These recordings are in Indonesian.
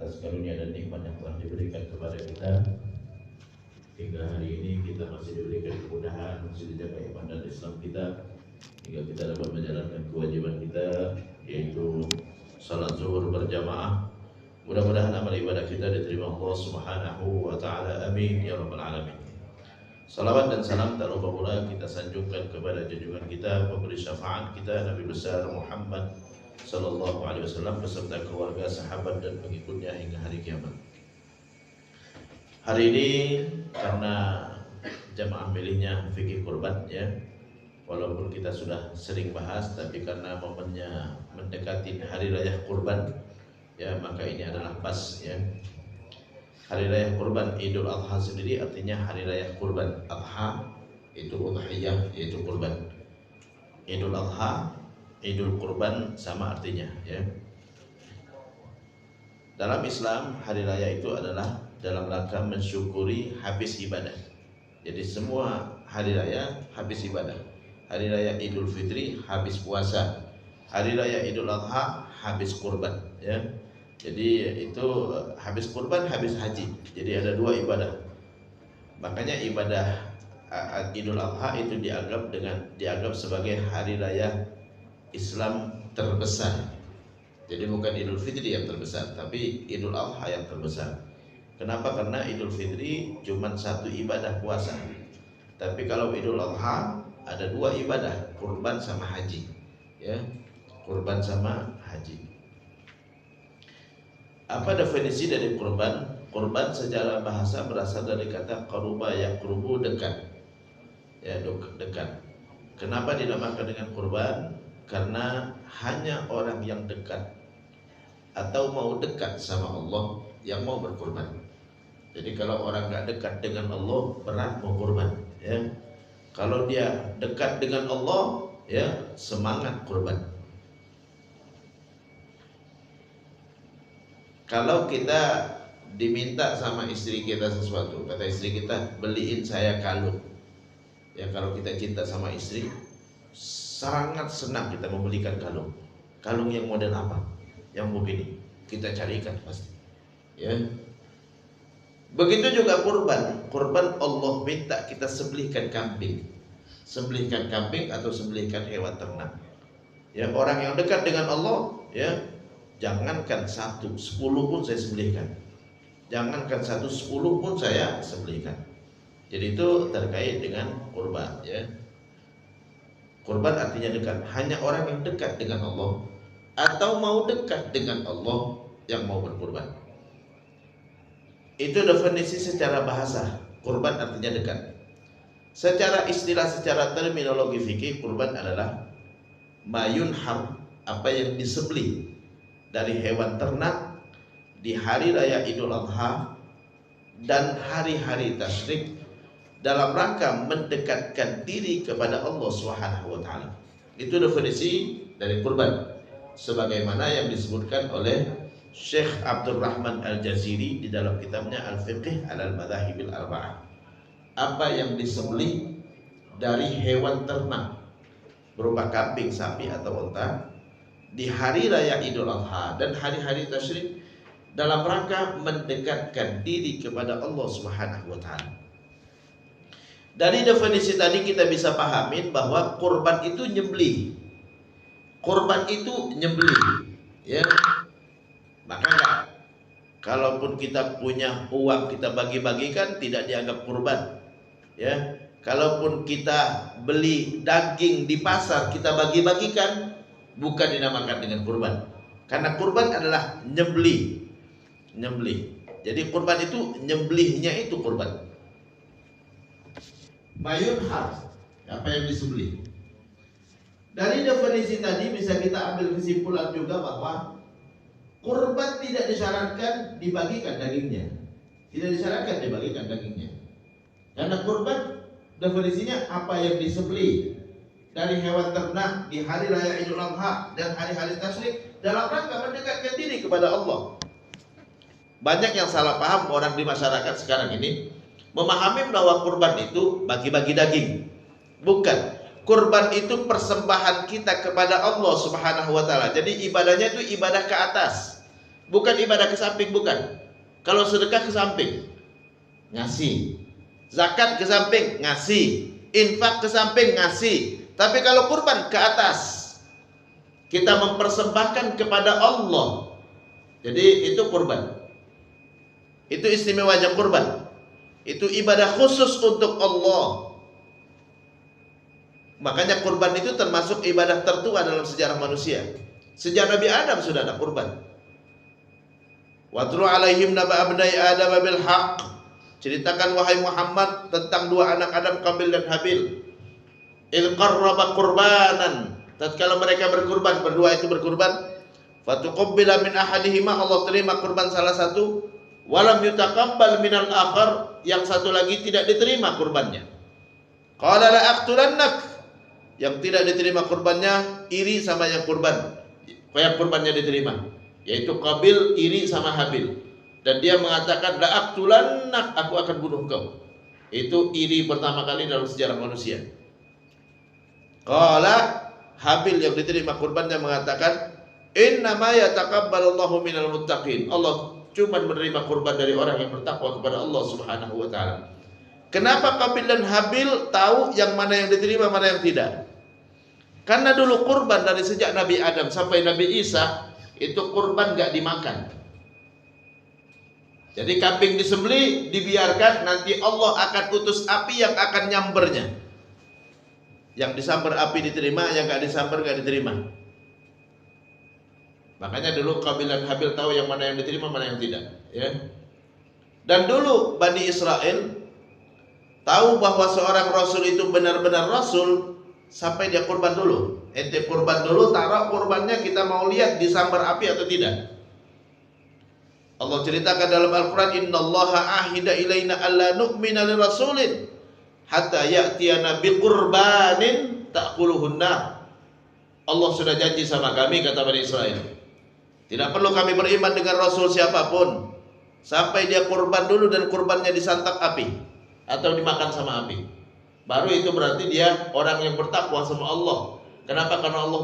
atas karunia dan nikmat yang telah diberikan kepada kita. Hingga hari ini kita masih diberikan kemudahan, masih dijaga iman dan Islam kita, hingga kita dapat menjalankan kewajiban kita, yaitu salat zuhur berjamaah. Mudah-mudahan amal ibadah kita diterima Allah Subhanahu wa Ta'ala. Amin ya rabbal alamin. Salawat dan salam tak lupa pula kita sanjungkan kepada junjungan kita, pemberi syafaat kita, Nabi besar Muhammad sallallahu alaihi wasallam beserta keluarga, sahabat dan pengikutnya hingga hari kiamat. Hari ini karena jamaah milihnya fikih kurban ya, walaupun kita sudah sering bahas, tapi karena momennya mendekati hari raya kurban ya, maka ini adalah pas ya. Hari raya kurban Idul Adha sendiri artinya hari raya kurban. Adha itu udhiyah, yaitu kurban. Idul Adha, Idul Kurban sama artinya ya. Dalam Islam hari raya itu adalah dalam rangka mensyukuri habis ibadah. Jadi semua hari raya habis ibadah. Hari raya Idul Fitri habis puasa. Hari raya Idul Adha habis kurban ya. Jadi itu habis kurban, habis haji. Jadi ada dua ibadah. Makanya ibadah Idul Adha itu dianggap sebagai hari raya Islam terbesar. Jadi bukan Idul Fitri yang terbesar, tapi Idul Adha yang terbesar. Kenapa? Karena Idul Fitri cuma satu ibadah puasa. Tapi kalau Idul Adha ada dua ibadah, kurban sama haji. Ya, kurban sama haji. Apa definisi dari kurban? Kurban secara bahasa berasal dari kata qaruba yaqrubu, dekat. Ya, dekat. Kenapa dinamakan dengan kurban? Karena hanya orang yang dekat atau mau dekat sama Allah yang mau berkurban. Jadi kalau orang nggak dekat dengan Allah, berat mau kurban. Ya. Kalau dia dekat dengan Allah, ya semangat kurban. Kalau kita diminta sama istri kita sesuatu, kata istri kita, beliin saya kalung. Ya, kalau kita cinta sama istri, sangat senang kita membelikan kalung. Kalung yang model apa? Yang begini, kita carikan pasti. Ya. Begitu juga kurban. Kurban Allah minta kita sembelihkan kambing. Sembelihkan kambing atau sembelihkan hewan ternak. Ya, orang yang dekat dengan Allah, ya, jangankan 1, 10 pun saya sembelihkan. Jangankan 1, 10 pun saya sembelihkan. Jadi itu terkait dengan kurban ya. Kurban artinya dekat. Hanya orang yang dekat dengan Allah atau mau dekat dengan Allah yang mau berkurban. Itu definisi secara bahasa. Kurban artinya dekat. Secara istilah, secara terminologi fikih, kurban adalah mayunhar, apa yang disembelih dari hewan ternak di hari raya Idul Adha dan hari-hari tasyrik dalam rangka mendekatkan diri kepada Allah Subhanahu wa Ta'ala. Itu definisi dari kurban sebagaimana yang disebutkan oleh Syekh Abdul Rahman Al-Jaziri di dalam kitabnya Al-Fiqh Al-Madhahibil Arba'ah. Apa yang disembelih dari hewan ternak berupa kambing, sapi atau unta di hari raya Idul Adha dan hari-hari tasyrik dalam rangka mendekatkan diri kepada Allah Subhanahu wa Ta'ala. Dari definisi tadi kita bisa pahamin bahwa kurban itu nyembelih. Kurban itu nyembelih, ya. Maka kalaupun kita punya uang kita bagi-bagikan tidak dianggap kurban. Ya. Kalaupun kita beli daging di pasar kita bagi-bagikan, bukan dinamakan dengan kurban. Karena kurban adalah nyembelih. Jadi kurban itu nyembelihnya itu kurban. Mayunhar, apa yang disembelih. Dari definisi tadi bisa kita ambil kesimpulan juga bahwa kurban tidak disyaratkan dibagikan dagingnya. Tidak disyaratkan dibagikan dagingnya. Karena kurban definisinya apa yang disembelih dari hewan ternak di hari raya Idul Adha dan hari-hari tasyrik dalam rangka mendekatkan diri kepada Allah. Banyak yang salah paham orang di masyarakat sekarang ini, memahami bahwa kurban itu bagi-bagi daging. Bukan. Kurban itu persembahan kita kepada Allah Subhanahu wa Ta'ala. Jadi ibadahnya itu ibadah ke atas. Bukan ibadah ke samping, bukan. Kalau sedekah ke samping, ngasih. Zakat ke samping, ngasih. Infak ke samping, ngasih. Tapi kalau kurban ke atas, kita mempersembahkan kepada Allah. Jadi itu kurban. Itu istimewanya kurban. Itu ibadah khusus untuk Allah. Makanya kurban itu termasuk ibadah tertua dalam sejarah manusia. Sejak Nabi Adam sudah ada kurban. Watlu alaihim naba abnai Adam bil haqq. Ceritakan wahai Muhammad tentang dua anak Adam, Qabil dan Habil. Il qarraba qurbanan. Tatkala mereka berkurban, berdua itu berkurban, fatuqabbila min ahadihima, Allah terima kurban salah satu, walam yutaqabbal minal akhar, yang satu lagi tidak diterima kurbannya. Qala la aqtulannak, yang tidak diterima kurbannya iri sama yang kurban, yang kurbannya diterima, yaitu Qabil iri sama Habil, dan dia mengatakan la aqtulannak, aku akan bunuh kau. Itu iri pertama kali dalam sejarah manusia. Qala Habil yang diterima kurbannya mengatakan, innama yataqabbalullahu minal muttaqin. Allah cuma menerima kurban dari orang yang bertakwa kepada Allah Subhanahu wa taala. Kenapa Qabil dan Habil tahu yang mana yang diterima, mana yang tidak? Karena dulu kurban dari sejak Nabi Adam sampai Nabi Isa itu kurban gak dimakan. Jadi kambing disembelih, dibiarkan, nanti Allah akan utus api yang akan nyambernya. Yang disambar api diterima, yang gak disambar gak diterima. Makanya dulu Qabil dan Habil tahu yang mana yang diterima, mana yang tidak, ya. Dan dulu Bani Israel tahu bahwa seorang rasul itu benar-benar rasul sampai dia kurban dulu. Ente kurban dulu, taruh kurbannya, kita mau lihat disambar api atau tidak. Allah ceritakan dalam Al-Quran, innallaha ahida ilaina alla nu'mina li rasulin hatta ya'tiyana biqurbanin ta'kuluhun nar. Allah sudah janji sama kami, kata Bani Israel, tidak perlu kami beriman dengan rasul siapapun sampai dia kurban dulu dan kurbannya disantap api atau dimakan sama api. Baru itu berarti dia orang yang bertakwa sama Allah. Kenapa? Karena Allah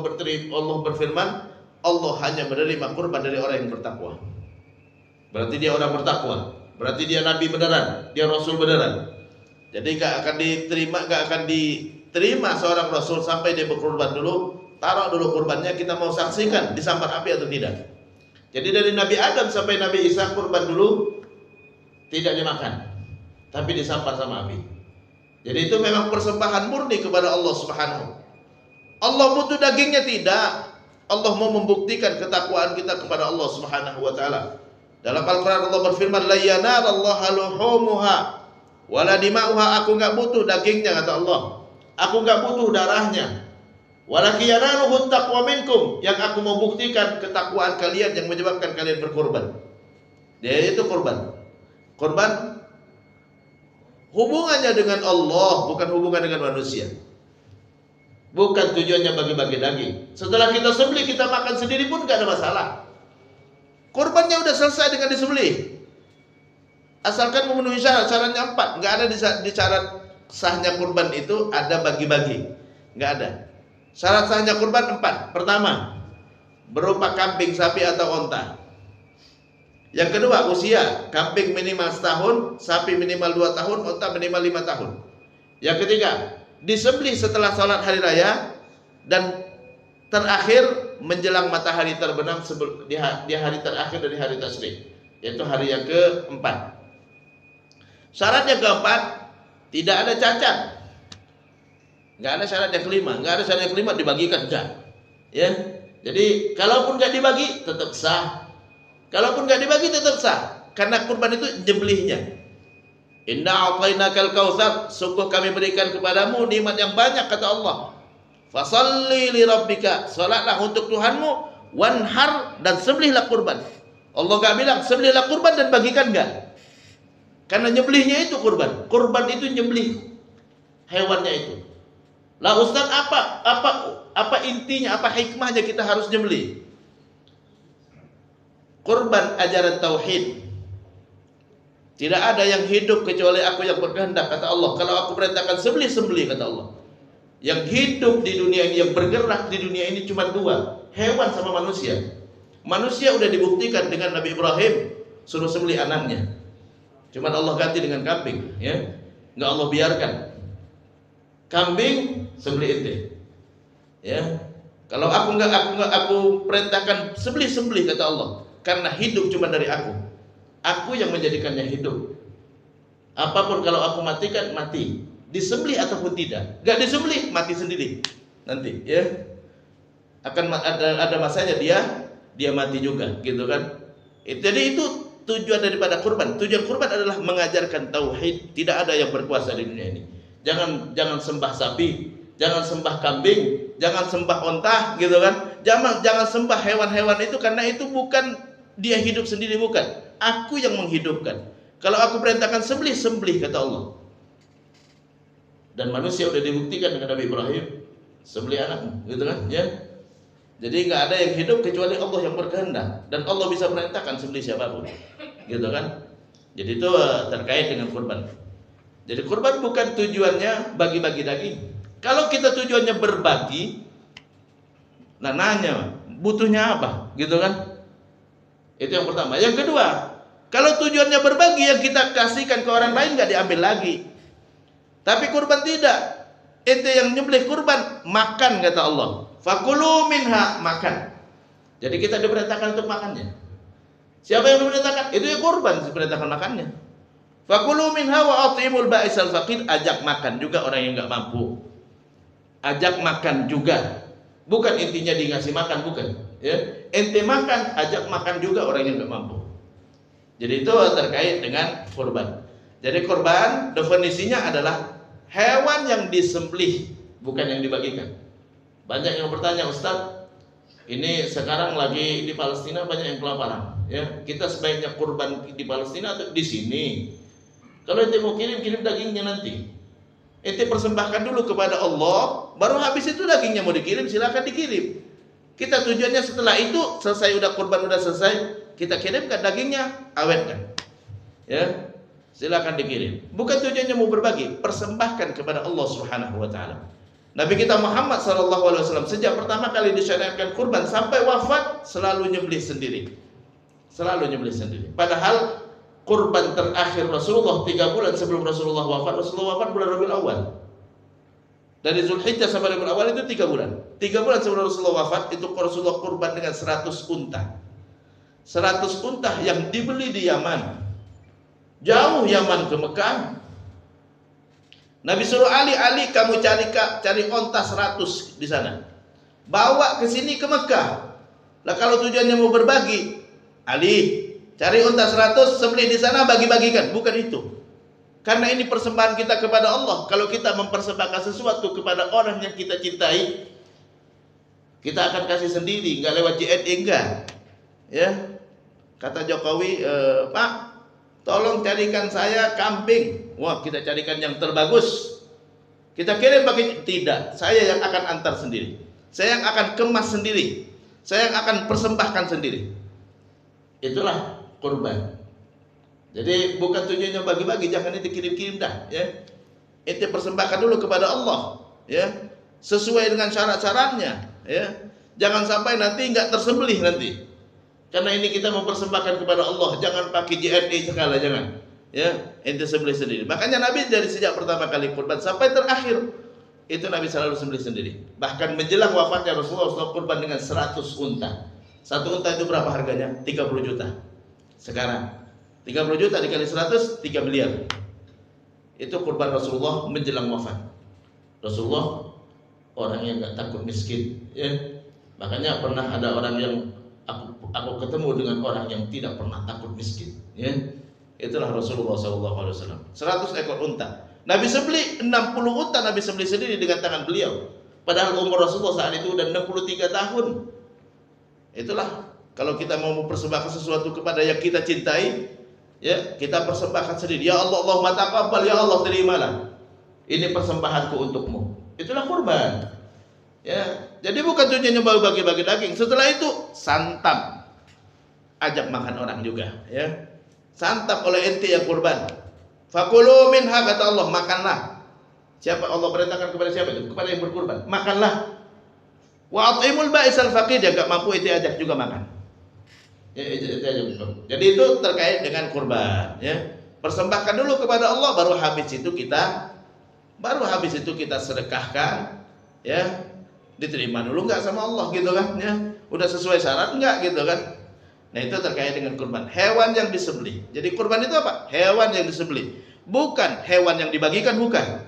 berfirman, Allah hanya menerima kurban dari orang yang bertakwa. Berarti dia orang bertakwa, berarti dia nabi beneran, dia rasul beneran. Jadi gak akan diterima seorang rasul sampai dia berkurban dulu. Taruh dulu kurbannya, kita mau saksikan disambar api atau tidak. Jadi dari Nabi Adam sampai Nabi Isa kurban dulu tidak dimakan, tapi disambar sama api. Jadi itu memang persembahan murni kepada Allah Subhanahu. Allah butuh dagingnya, tidak. Allah mau membuktikan ketakwaan kita kepada Allah Subhanahu wa taala. Dalam Al-Quran Allah berfirman, la yanalallaha luhumuha wala dima'uha. Aku enggak butuh dagingnya, kata Allah. Aku enggak butuh darahnya. Walakin yanaluhu taqwa minkum. Yang aku mau buktikan ketakwaan kalian yang menyebabkan kalian berkorban. Dia itu korban. Korban hubungannya dengan Allah, bukan hubungan dengan manusia. Bukan tujuannya bagi-bagi daging. Setelah kita sembelih, kita makan sendiri pun enggak ada masalah. Korbannya udah selesai dengan disembelih. Asalkan memenuhi syarat. Syaratnya 4. Nggak ada di syarat sahnya kurban itu ada bagi-bagi. Nggak ada. Syarat sahnya kurban 4. Pertama, berupa kambing, sapi atau onta. Yang kedua, usia. Kambing minimal setahun, sapi minimal 2 tahun, onta minimal 5 tahun. Yang ketiga, disembelih setelah sholat hari raya. Dan terakhir menjelang matahari terbenam di hari terakhir dari hari tasyrik, yaitu hari yang keempat. Syarat yang keempat, tidak ada cacat. Nggak ada syarat yang kelima. Nggak ada syarat yang kelima dibagikan, enggak. Ya. Jadi kalaupun nggak dibagi tetap sah. Kalaupun nggak dibagi tetap sah. Karena kurban itu nyembelihnya. Inna a'tainakal kautsar, sungguh kami berikan kepadamu nikmat yang banyak, kata Allah. Fasalli li rabbika, salatlah untuk Tuhanmu, wanhar, dan sembelihlah kurban. Allah enggak bilang sembelihlah kurban dan bagikan, enggak. Karena nyembelihnya itu kurban. Kurban itu nyembelih hewannya itu. Lah Ustaz, apa intinya, apa hikmahnya kita harus nyembelih? Kurban ajaran tauhid. Tidak ada yang hidup kecuali aku yang berkehendak, kata Allah. Kalau aku perintahkan sembelih, kata Allah. Yang hidup di dunia ini, yang bergerak di dunia ini cuma 2, hewan sama manusia. Manusia udah dibuktikan dengan Nabi Ibrahim suruh sembelih anaknya. Cuman Allah ganti dengan kambing, ya. Nggak Allah biarkan. Kambing sembelih ente. Ya. Kalau aku perintahkan sembelih kata Allah. Karena hidup cuma dari aku. Aku yang menjadikannya hidup. Apapun kalau aku matikan, mati. Disembelih ataupun tidak. Nggak disembelih, mati sendiri. Nanti, ya. Akan ada masanya dia mati juga, gitu kan. Jadi itu tujuan daripada kurban. Tujuan kurban adalah mengajarkan tauhid. Tidak ada yang berkuasa di dunia ini. Jangan sembah sapi, jangan sembah kambing, jangan sembah onta, gitu kan. Jangan sembah hewan-hewan itu, karena itu bukan dia hidup sendiri, bukan. Aku yang menghidupkan. Kalau aku perintahkan sembelih kata Allah. Dan manusia udah dibuktikan dengan Nabi Ibrahim sembelih anakmu, gitu kan, ya. Jadi nggak ada yang hidup kecuali Allah yang berkehendak, dan Allah bisa perintahkan sembelih siapapun, gitu kan. Jadi itu terkait dengan kurban. Jadi kurban bukan tujuannya bagi-bagi daging. Kalau kita tujuannya berbagi, nah nanya butuhnya apa, gitu kan. Itu yang pertama. Yang kedua, kalau tujuannya berbagi, yang kita kasihkan ke orang lain nggak diambil lagi. Tapi kurban tidak. Ente yang nyembelih kurban, makan kata Allah. Fakulu minha, makan. Jadi kita diperintahkan untuk makannya. Siapa yang diperintahkan? Itu yang kurban diperintahkan makannya. Fakulu minha wa atimul ba'isal faqir, ajak makan juga orang yang nggak mampu. Ajak makan juga. Bukan intinya dikasih makan, bukan. Ya, ente makan, ajak makan juga orang yang nggak mampu. Jadi itu terkait dengan kurban. Jadi kurban definisinya adalah hewan yang disembelih, bukan yang dibagikan. Banyak yang bertanya, Ustaz, ini sekarang lagi di Palestina banyak yang kelaparan. Ya, kita sebaiknya kurban di Palestina atau di sini? Kalau ente mau kirim dagingnya nanti. Ente persembahkan dulu kepada Allah, baru habis itu dagingnya mau dikirim, silakan dikirim. Kita tujuannya setelah itu selesai, udah kurban udah selesai, kita kirimkan dagingnya, awetkan. Ya, silakan dikirim. Bukan tujuannya mau berbagi, persembahkan kepada Allah Subhanahu wa taala. Nabi kita Muhammad SAW sejak pertama kali disyariatkan kurban sampai wafat selalu nyembelih sendiri. Selalu nyembelih sendiri. Padahal kurban terakhir Rasulullah 3 bulan sebelum Rasulullah wafat bulan Rabiul Awal. Dari Zulhijjah sampai Rabiul Awal itu 3 bulan. 3 bulan sebelum Rasulullah wafat itu Rasulullah kurban dengan 100 unta. 100 unta yang dibeli di Yaman. Jauh Yaman ke Mekah. Nabi suruh Ali kamu cari onta 100 di sana. Bawa ke sini ke Mekah. Lah kalau tujuannya mau berbagi, Ali cari onta 100, sembelih di sana, bagi-bagikan. Bukan itu. Karena ini persembahan kita kepada Allah. Kalau kita mempersembahkan sesuatu kepada orang yang kita cintai, kita akan kasih sendiri, enggak lewat JNE, enggak. Ya. Kata Jokowi, Pak, tolong carikan saya kambing. Wah, kita carikan yang terbagus. Kita kirim bagi, tidak, saya yang akan antar sendiri. Saya yang akan kemas sendiri. Saya yang akan persembahkan sendiri. Itulah kurban. Jadi bukan tujuannya bagi-bagi, jangan ini dikirim-kirim dah, ya. Itu persembahkan dulu kepada Allah, ya. Sesuai dengan syarat-syaratnya, ya. Jangan sampai nanti enggak tersembelih nanti. Karena ini kita mempersembahkan kepada Allah, jangan pakai JNE segala, jangan. Ya, ente sembelih sendiri. Makanya Nabi dari sejak pertama kali kurban sampai terakhir itu Nabi selalu sembelih sendiri. Bahkan menjelang wafatnya Rasulullah SAW kurban dengan 100 unta. 1 unta itu berapa harganya? 30 juta. Sekarang 30 juta dikali 100, 3 miliar. Itu kurban Rasulullah menjelang wafat. Rasulullah orang yang gak takut miskin, ya. Makanya pernah ada orang yang aku ketemu dengan orang yang tidak pernah takut miskin, ya. Itulah Rasulullah SAW. 100 ekor unta. Nabi sembelih 60 unta, Nabi sembelih sendiri dengan tangan beliau. Padahal umur Rasulullah saat itu udah 63 tahun. Itulah kalau kita mau mempersembahkan sesuatu kepada yang kita cintai, ya, kita persembahkan sendiri. Ya Allah, Allahumma taqabbal, ya Allah terimalah. Ini persembahanku untukmu. Itulah kurban. Ya, jadi bukan tujuannya bagi-bagi daging. Setelah itu santap. Ajak makan orang juga, ya. Santap oleh ente yang kurban. Fakulu minha, kata Allah, makanlah. Siapa Allah perintahkan kepada siapa itu? Kepada yang berkurban. Makanlah. Wa at'imul ba'isal faqir, yang enggak mampu ente ajak juga makan. Jadi itu terkait dengan kurban, ya. Persembahkan dulu kepada Allah, baru habis itu kita sedekahkan, ya. Diterima dulu nggak sama Allah gitu kan, ya. Udah sesuai syarat nggak gitu kan. Nah, itu terkait dengan kurban, hewan yang disembelih. Jadi kurban itu apa? Hewan yang disembelih, bukan hewan yang dibagikan, bukan.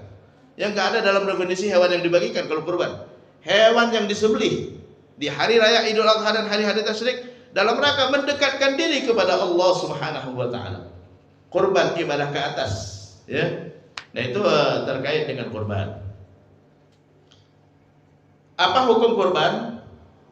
Yang nggak ada dalam definisi hewan yang dibagikan kalau kurban. Hewan yang disembelih di hari raya Idul Adha dan hari-hari tasyrik dalam rangka mendekatkan diri kepada Allah Subhanahu wa taala. Kurban ibadah ke atas, ya. Nah, itu terkait dengan kurban. Apa hukum kurban?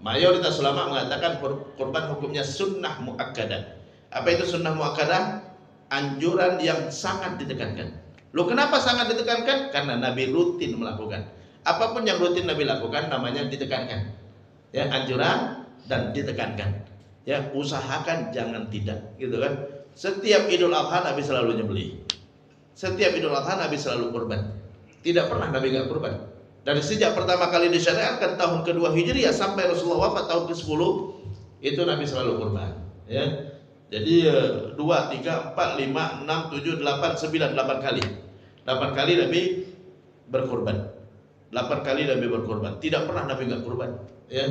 Mayoritas ulama mengatakan kurban hukumnya sunnah muakkadah. Apa itu sunnah muakkadah? Anjuran yang sangat ditekankan. Loh, kenapa sangat ditekankan? Karena Nabi rutin melakukan. Apapun yang rutin Nabi lakukan namanya ditekankan. Ya, anjuran dan ditekankan. Ya, usahakan jangan tidak, gitu kan. Setiap Idul Adha Nabi selalu nyembelih. Setiap Idul Adha Nabi selalu kurban. Tidak pernah Nabi enggak kurban. Dari sejak pertama kali disyariatkan tahun kedua Hijriah sampai Rasulullah wafat tahun ke-10, itu Nabi selalu kurban, ya. Jadi 2, 3, 4, 5, 6, 7, 8, 9, 8 kali. 8 kali Nabi berkurban. 8 kali Nabi berkurban. Tidak pernah Nabi enggak kurban, ya.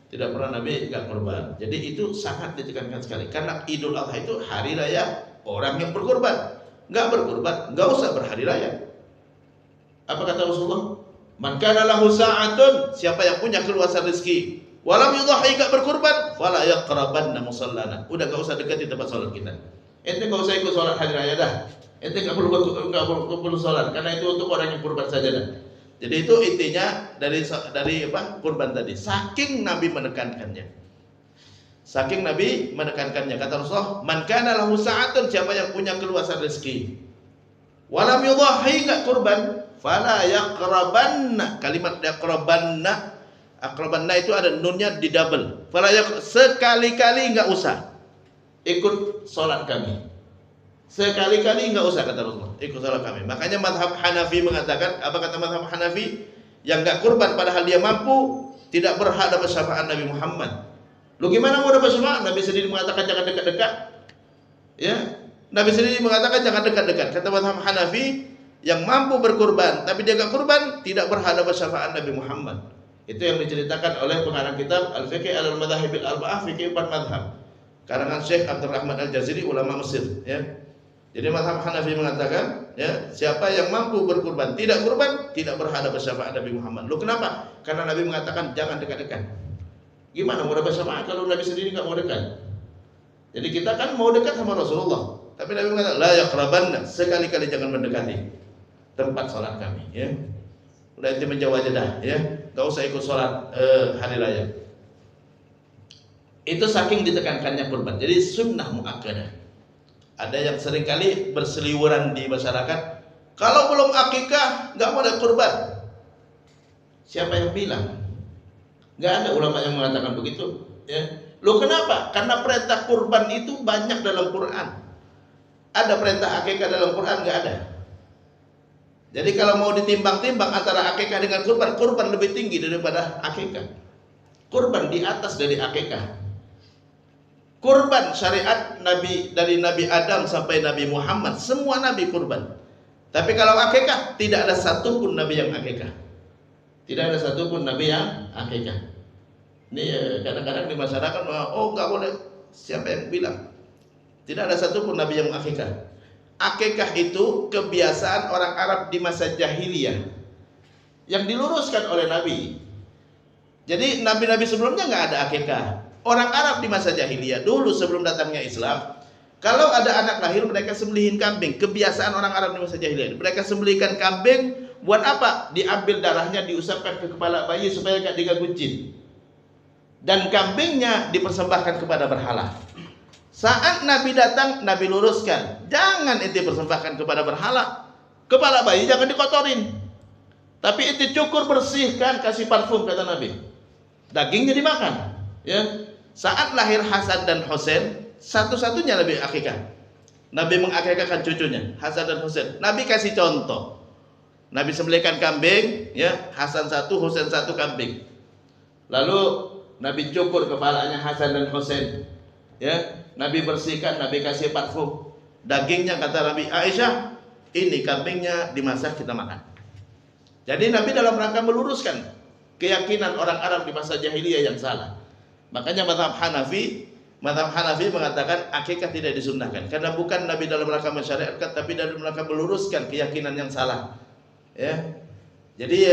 Tidak pernah Nabi enggak kurban. Jadi itu sangat ditekankan sekali. Karena Idul Adha itu hari raya orang yang berkurban. Enggak berkurban, enggak usah berhari raya. Apa kata Rasulullah? Man kana lahu sa'atun, siapa yang punya keluasan rezeki, walam yudhahi, enggak berkurban, fala yaqrabanna musallana. Udah enggak usah dekati tempat salat kita. Ente enggak usah ikut salat hari raya dah. Ente enggak perlu salat karena itu untuk orang yang kurban saja dah. Jadi itu intinya dari apa? Kurban tadi. Saking Nabi menekankannya. Saking Nabi menekankannya. Kata Rasulullah, "Man kana lahu sa'atun," siapa yang punya keluasan rezeki, walam yudhahi, enggak kurban, fala yaqrabanna. Kalimat yaqrabanna, aqrabanna itu ada nunnya di double. Fala sekali-kali enggak usah ikut salat kami. Sekali-kali enggak usah, kata Rasulullah, ikut salat kami. Makanya mazhab Hanafi mengatakan, apa kata mazhab Hanafi? Yang enggak kurban padahal dia mampu, tidak berhak dapat syafaat Nabi Muhammad. Lu gimana mau dapat syafaat? Nabi sendiri mengatakan jangan dekat-dekat. Ya, Nabi sendiri mengatakan jangan dekat-dekat. Kata mazhab Hanafi, yang mampu berkurban tapi dia enggak kurban tidak berhak dapat syafaat Nabi Muhammad. Itu yang diceritakan oleh pengarang kitab Al-Fiqh Al-Madhahibil Arba'ah, fikih 4 mazhab, karangan Syekh Abdul Rahman Al-Jaziri, ulama Mesir, ya. Jadi mazhab Hanafi mengatakan, ya, siapa yang mampu berkurban tidak kurban tidak berhak dapat syafaat Nabi Muhammad. Lu kenapa? Karena Nabi mengatakan jangan dekat-dekat. Gimana mau dapat syafaat kalau Nabi sendiri enggak mau dekat? Jadi kita kan mau dekat sama Rasulullah, tapi Nabi mengatakan la yaqrabanna, sekali-kali jangan mendekati tempat salat kami, ya. Udah, ente menjauh aja dah, ya. Enggak usah ikut salat hari raya. Itu saking ditekankannya kurban. Jadi sunnah muakkadah. Ada yang seringkali berseliweran di masyarakat, kalau belum akikah enggak boleh kurban. Siapa yang bilang? Enggak ada ulama yang mengatakan begitu, ya. Loh, kenapa? Karena perintah kurban itu banyak dalam Quran. Ada perintah akikah dalam Quran? Enggak ada. Jadi kalau mau ditimbang-timbang antara akikah dengan kurban, kurban lebih tinggi daripada akikah. Kurban di atas dari akikah. Kurban syariat Nabi, dari Nabi Adam sampai Nabi Muhammad, semua Nabi kurban. Tapi kalau akikah, tidak ada satupun Nabi yang akikah. Tidak ada satupun Nabi yang akikah. Ini kadang-kadang di masyarakat, oh enggak boleh. Siapa yang bilang? Tidak ada satupun Nabi yang akikah. Akikah itu kebiasaan orang Arab di masa jahiliyah yang diluruskan oleh Nabi. Jadi nabi-nabi sebelumnya nggak ada akikah. Orang Arab di masa jahiliyah dulu sebelum datangnya Islam, kalau ada anak lahir mereka sembelihin kambing. Kebiasaan orang Arab di masa jahiliyah, mereka sembelihkan kambing. Buat apa? Diambil darahnya, diusapkan ke kepala bayi supaya nggak diganggu jin. Dan kambingnya dipersembahkan kepada berhala. Saat Nabi datang, Nabi luruskan, jangan ente persembahkan kepada berhala. Kepala bayi jangan dikotorin, tapi ente cukur, bersihkan, kasih parfum, kata Nabi. Dagingnya dimakan, ya. Saat lahir Hasan dan Husain, satu-satunya Nabi akikah. Nabi mengakikahkan cucunya, Hasan dan Husain. Nabi kasih contoh. Nabi sembelihkan kambing, ya, Hasan 1, Husain 1 kambing. Lalu Nabi cukur kepalanya Hasan dan Husain. Ya, Nabi bersihkan, Nabi kasih parfum. Dagingnya kata Nabi Aisyah, ini kambingnya dimasak kita makan. Jadi Nabi dalam rangka meluruskan keyakinan orang Arab di masa jahiliyah yang salah. Makanya mazhab Hanafi mengatakan akikah tidak disunnahkan karena bukan Nabi dalam rangka mensyariatkan, tapi dalam rangka meluruskan keyakinan yang salah. Ya. Jadi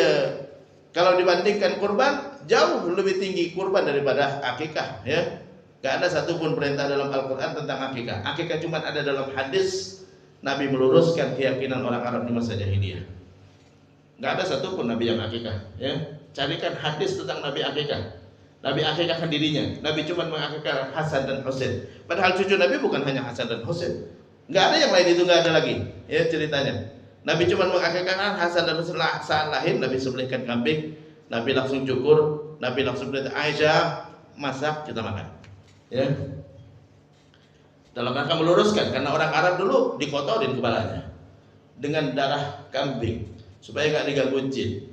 kalau dibandingkan kurban, jauh lebih tinggi kurban daripada akikah, ya. Gak ada satupun perintah dalam Al-Quran tentang akikah. Akikah cuma ada dalam hadis. Nabi meluruskan keyakinan orang Arab di masa jahiliyah. Gak ada satupun Nabi yang akikah, ya. Carikan hadis tentang Nabi akikah. Nabi akikahkan dirinya. Nabi cuma mengakikahkan Hasan dan Husain. Padahal cucu Nabi bukan hanya Hasan dan Husain. Gak ada yang lain, itu gak ada lagi, ya, ceritanya. Nabi cuma mengakikahkan Hasan dan Husain. Saat lahir Nabi sembelihkan kambing. Nabi langsung cukur. Nabi langsung berkata, Aisyah masak kita makan. Ya. Dalam rangka meluruskan, karena orang Arab dulu dikotorin kepalanya dengan darah kambing supaya nggak diganggu jin.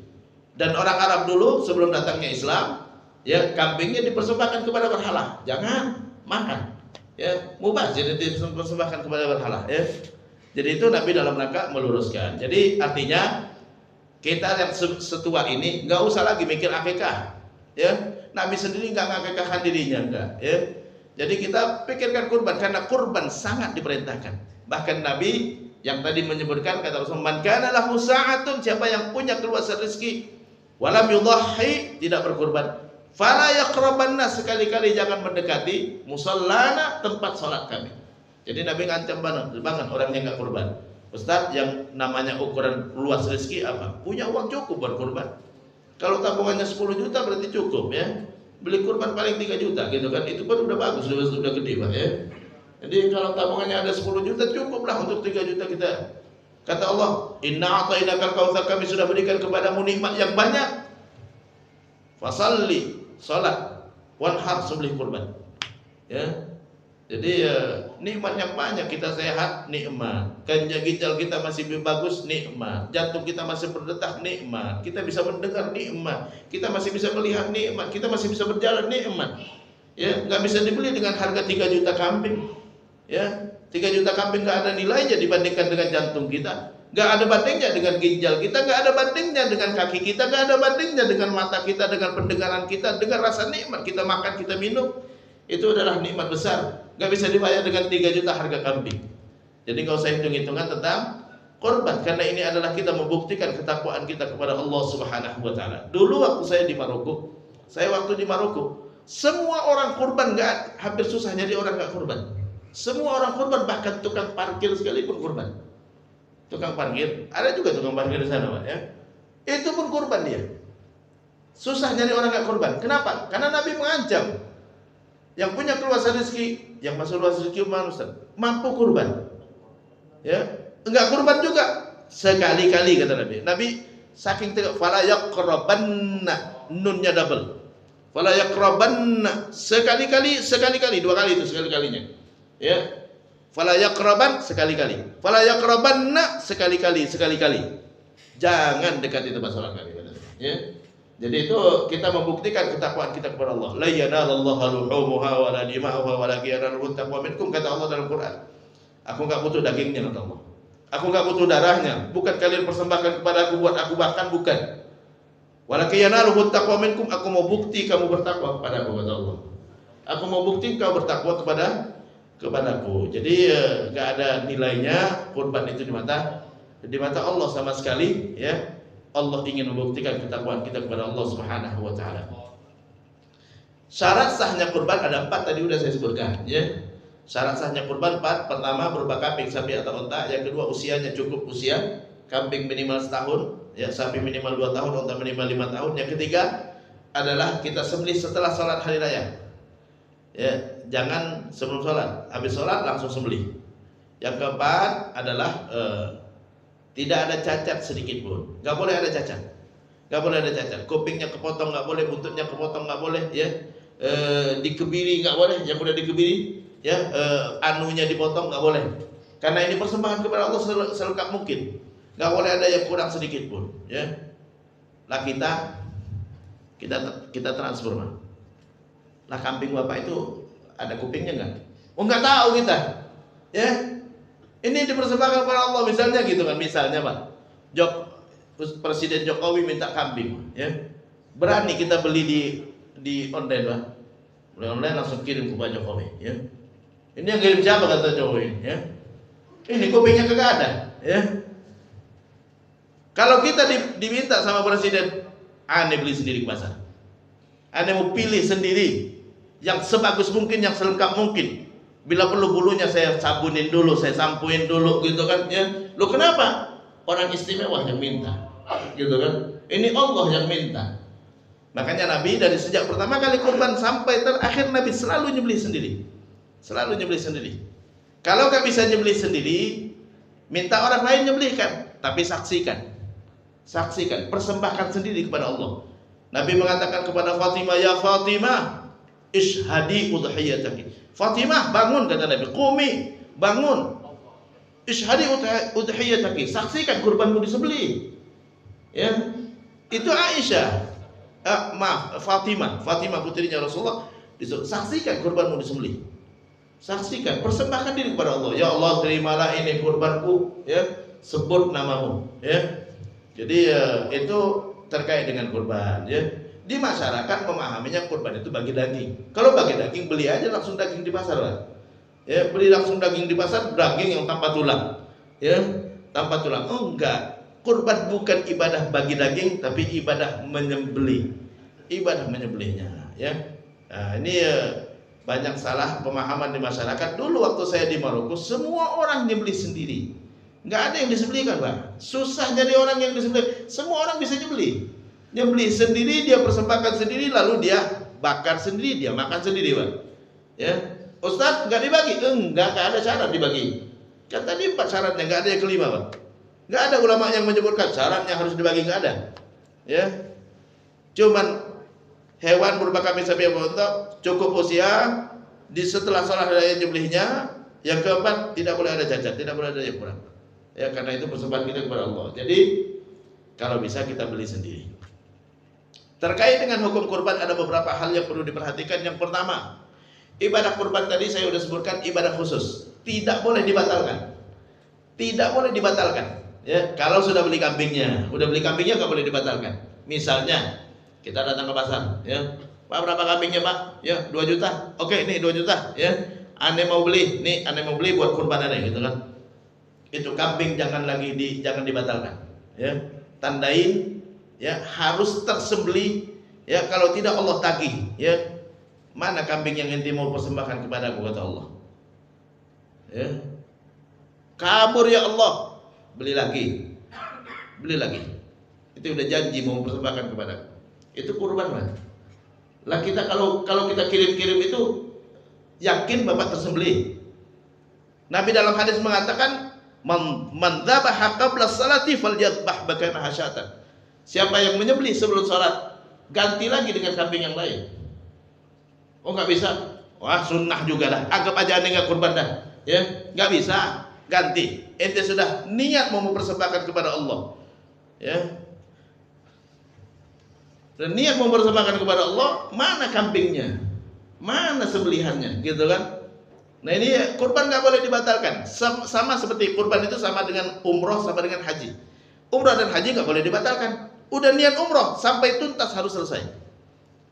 Dan orang Arab dulu sebelum datangnya Islam, ya, kambingnya dipersembahkan kepada berhala, jangan makan, ya, mubah jadi dipersembahkan kepada berhala, ya. Jadi itu Nabi dalam rangka meluruskan. Jadi artinya kita yang setua ini nggak usah lagi mikir akikah, ya. Nabi sendiri nggak ngakikahkan dirinya, enggak, ya. Jadi kita pikirkan kurban, karena kurban sangat diperintahkan. Bahkan Nabi yang tadi menyebutkan, kata Rasulullah, man kana lahu sa'atun, siapa yang punya keluasan rezeki, walam yudhahi, tidak berkurban, fala yaqrabanna, sekali-kali jangan mendekati musallana, tempat salat kami. Jadi Nabi ngancam banget orang yang enggak kurban. Ustaz, yang namanya ukuran luas rezeki apa? Punya uang cukup buat kurban. Kalau tabungannya 10 juta berarti cukup, ya. Beli kurban paling 3 juta gitu kan, itu pun udah bagus, sudah gede, Pak, ya. Jadi kalau tabungannya ada 10 juta cukuplah untuk 3 juta kita. Kata Allah, inna a'tainakal kautsar, kami sudah berikan kepadamu nikmat yang banyak. Fasalli, salat, wanhar, sembelih kurban. Ya. Jadi nikmat yang banyak, kita sehat, nikmat. Ginjal kita masih bagus, nikmat. Jantung kita masih berdetak, nikmat. Kita bisa mendengar, nikmat. Kita masih bisa melihat, nikmat. Kita masih bisa berjalan, nikmat. Ya, nggak bisa dibeli dengan harga 3 juta kambing. Ya, 3 juta kambing nggak ada nilainya dibandingkan dengan jantung kita. Nggak ada bandingnya dengan ginjal kita, nggak ada bandingnya dengan kaki kita, nggak ada bandingnya dengan mata kita, dengan pendengaran kita, dengan rasa nikmat kita makan, kita minum. Itu adalah nikmat besar. Gak bisa dibayar dengan 3 juta harga kambing. Jadi gak usah hitung-hitungan tentang korban, karena ini adalah kita membuktikan ketakwaan kita kepada Allah Subhanahu wa taala. Dulu waktu saya di Maroko, semua orang kurban, hampir susah jadi orang gak kurban. Semua orang kurban, bahkan tukang parkir sekalipun kurban. Tukang parkir, ada juga tukang parkir di sana, Pak, ya. Itu pun kurban dia. Susah jadi orang gak kurban. Kenapa? Karena Nabi mengancam. Yang punya keluasan rezeki, yang masuk luas rezeki manusia, mampu kurban. Ya, enggak kurban juga sekali-kali, kata Nabi. Nabi saking tegak, fala yaqrabanna, nunnya double. Fala yaqrabanna, sekali-kali, 2 kali itu sekali-kalinya. Ya. Fala yaqraban, sekali-kali. Fala yaqrabanna, sekali-kali. Jangan dekati tempat salat kami, kata Nabi. Ya. Jadi itu kita membuktikan ketakwaan kita kepada Allah. La yanalallahu luhumuha wa la dima'uha walakin yanaluhu taqwa minkum, kata Allah dalam Quran. Aku enggak butuh dagingnya, kata Allah. Aku enggak butuh darahnya. Bukan kalian persembahkan kepada aku buat aku bahkan, bukan. Walakin yanaluhu taqwa minkum, aku mau bukti kamu bertakwa kepada aku, kata Allah. Aku mau bukti kau bertakwa kepadaku. Jadi enggak ada nilainya kurban itu di mata Allah sama sekali, ya. Allah ingin membuktikan ketakwaan kita kepada Allah Subhanahu wa taala. Syarat sahnya kurban ada 4 tadi sudah saya sebutkan, ya. Syarat sahnya kurban 4. Pertama, berupa kambing, sapi atau unta. Yang kedua, usianya cukup usia. Kambing minimal setahun, ya, sapi minimal 2 tahun, unta minimal 5 tahun. Yang ketiga adalah kita sembelih setelah sholat hari raya. Ya, jangan sebelum sholat. Habis sholat langsung sembelih. Yang keempat adalah tidak ada cacat sedikit pun. Gak boleh ada cacat. Kupingnya kepotong gak boleh, buntutnya kepotong gak boleh, ya. Dikebiri gak boleh, yang udah dikebiri, ya. Anunya dipotong gak boleh. Karena ini persembahan kepada Allah selengkap mungkin. Gak boleh ada yang kurang sedikit pun, ya. Lah kita transfer, Lah kambing Bapak itu Ada kupingnya nggak? Oh, nggak tahu kita. Ya, ini dipersembahkan kepada Allah misalnya gitu kan, misalnya Pak. Presiden Jokowi minta kambing, ya. Berani kita beli di online Pak. Beli online langsung kirim ke Pak Jokowi, ya. Ini yang kirim siapa kata Jokowi, ya. Ini kupingnya kagak ada, ya. Kalau kita diminta sama presiden, aneh beli sendiri ke pasar. Aneh mau pilih sendiri yang sebagus mungkin, yang selengkap mungkin. Bila perlu bulunya saya sabunin dulu, saya sampuin dulu gitu kan, ya. Loh kenapa? Orang istimewa yang minta. Gitu kan? Ini Allah yang minta. Makanya Nabi dari sejak pertama kali kurban sampai terakhir Nabi selalu nyembelih sendiri. Selalu nyembelih sendiri. Kalau gak bisa nyembelih sendiri, minta orang lain nyembelihkan, tapi saksikan. Saksikan, persembahkan sendiri kepada Allah. Nabi mengatakan kepada Fatimah, ya Fatimah, ishhadi udhiyataki. Fatimah, bangun kata Nabi, qumi, bangun. Ishhadi udhiyataki, saksikan kurbanmu disembelih. Ya, itu Aisyah. Fatimah putrinya Rasulullah disuruh saksikan kurbanmu disembelih. Saksikan, persembahkan diri kepada Allah. Ya Allah, terimalah ini kurbanku, ya. Sebut namamu, ya. Jadi itu terkait dengan kurban, ya. Di masyarakat memahaminya kurban itu bagi daging. Kalau bagi daging, beli aja langsung daging di pasar, Pak. Ya, beli langsung daging di pasar, daging yang tanpa tulang. Ya, tanpa tulang. Oh, enggak. Kurban bukan ibadah bagi daging, tapi ibadah menyembelih. Ibadah menyembelihnya, ya. Nah, ini banyak salah pemahaman di masyarakat. Dulu waktu saya di Maroko, semua orang nyembelih sendiri. Enggak ada yang disembelihkan, Pak. Susah jadi orang yang disembelih. Semua orang bisa nyembelih. Nyembelih sendiri, dia persembahkan sendiri, lalu dia bakar sendiri, dia makan sendiri, Pak. Ya. Ustaz, enggak dibagi? Enggak ada syarat dibagi. Kan tadi 4 syaratnya, enggak ada yang kelima, Pak. Enggak ada ulama yang menyebutkan syaratnya harus dibagi, enggak ada. Ya. Cuman hewan berupa kambing, sapi, unta cukup usia, di setelah sholat raya nyembelihnya. Yang keempat, tidak boleh ada cacat, tidak boleh ada yang kurang. Ya, karena itu persembahan kita kepada Allah. Jadi kalau bisa kita beli sendiri. Terkait dengan hukum kurban ada beberapa hal yang perlu diperhatikan. Yang pertama, ibadah kurban tadi saya sudah sebutkan ibadah khusus, tidak boleh dibatalkan. Tidak boleh dibatalkan. Ya, kalau sudah beli kambingnya, nggak boleh dibatalkan. Misalnya kita datang ke pasar, ya, Pak, berapa kambingnya Pak? Ya, 2 juta. Oke, nih 2 juta, ya. Ane mau beli, nih ane mau beli buat kurban ane, gitu kan. Itu kambing jangan dibatalkan, ya. Tandain, ya, harus tersembelih, ya. Kalau tidak Allah tagih, ya. Mana kambing yang ente mau persembahkan kepada aku, kata Allah. Ya. Kabur ya Allah, beli lagi. Itu udah janji mau persembahkan kepada aku. Itu kurban, Pak. Lah kita kalau kita kirim-kirim itu yakin Bapak tersembelih. Nabi dalam hadis mengatakan, man dzabaha qabla salati falyadhbah bakaina hasyatan. Siapa yang menyembelih sebelum salat, ganti lagi dengan kambing yang lain. Oh, enggak bisa. Wah, sunnah juga dah. Anggap aja ane enggak kurban dah. Ya, enggak bisa. Ganti. Ente sudah niat mau mempersembahkan kepada Allah. Ya. Dan niat mempersembahkan kepada Allah, mana kambingnya? Mana sembelihannya? Gitu kan? Nah, ini kurban nggak boleh dibatalkan. Sama seperti kurban itu sama dengan umroh, sama dengan haji. Umroh dan haji nggak boleh dibatalkan. Udah niat umroh sampai tuntas harus selesai.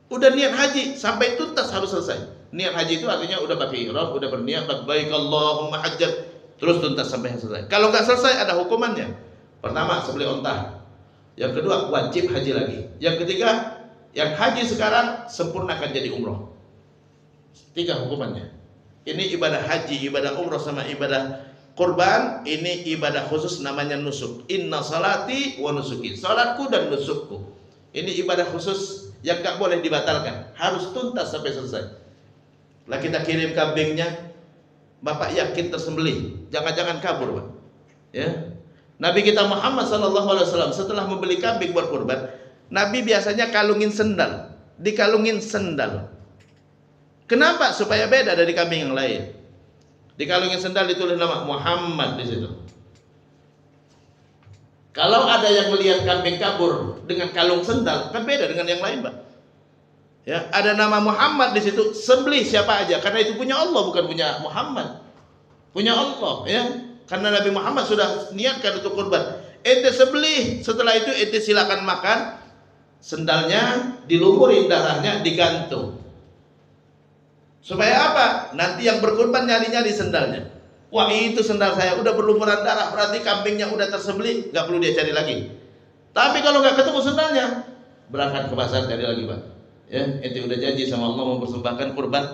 Udah niat haji sampai tuntas harus selesai. Niat haji itu artinya udah pakai ihram, udah berniat labbaik Allahumma hajjat, terus tuntas sampai selesai. Kalau nggak selesai ada hukumannya. Pertama, sembelih onta. Yang kedua, wajib haji lagi. Yang ketiga, yang haji sekarang sempurnakan jadi umroh. 3 hukumannya. Ini ibadah haji, ibadah umroh sama ibadah kurban. Ini ibadah khusus namanya nusuk. Inna salati wa nusuki. Salatku dan nusukku. Ini ibadah khusus yang gak boleh dibatalkan. Harus tuntas sampai selesai. Lah kita kirim kambingnya, Bapak yakin tersembelih, jangan-jangan kabur, Pak. Ya. Nabi kita Muhammad SAW setelah membeli kambing buat kurban, Nabi biasanya kalungin sendal, dikalungin sendal. Kenapa? Supaya beda dari kambing yang lain. Dikalungin sendal ditulis nama Muhammad di situ. Kalau ada yang melihat kambing kabur dengan kalung sendal, kan beda dengan yang lain, Pak. Ya, ada nama Muhammad di situ, sembelih siapa aja, karena itu punya Allah, bukan punya Muhammad. Punya Allah, ya. Karena Nabi Muhammad sudah niatkan untuk kurban. Ente sembelih, setelah itu ente silakan makan. Sendalnya dilumurin, darahnya digantung. Supaya apa? Nanti yang berkurban nyari-nyari sendalnya. Wah, itu sendal saya udah berlumuran darah, berarti kambingnya udah tersembelih, nggak perlu dia cari lagi. Tapi kalau nggak ketemu sendalnya, berangkat ke pasar cari lagi, Pak. Ya, ente udah janji sama Allah mempersembahkan kurban,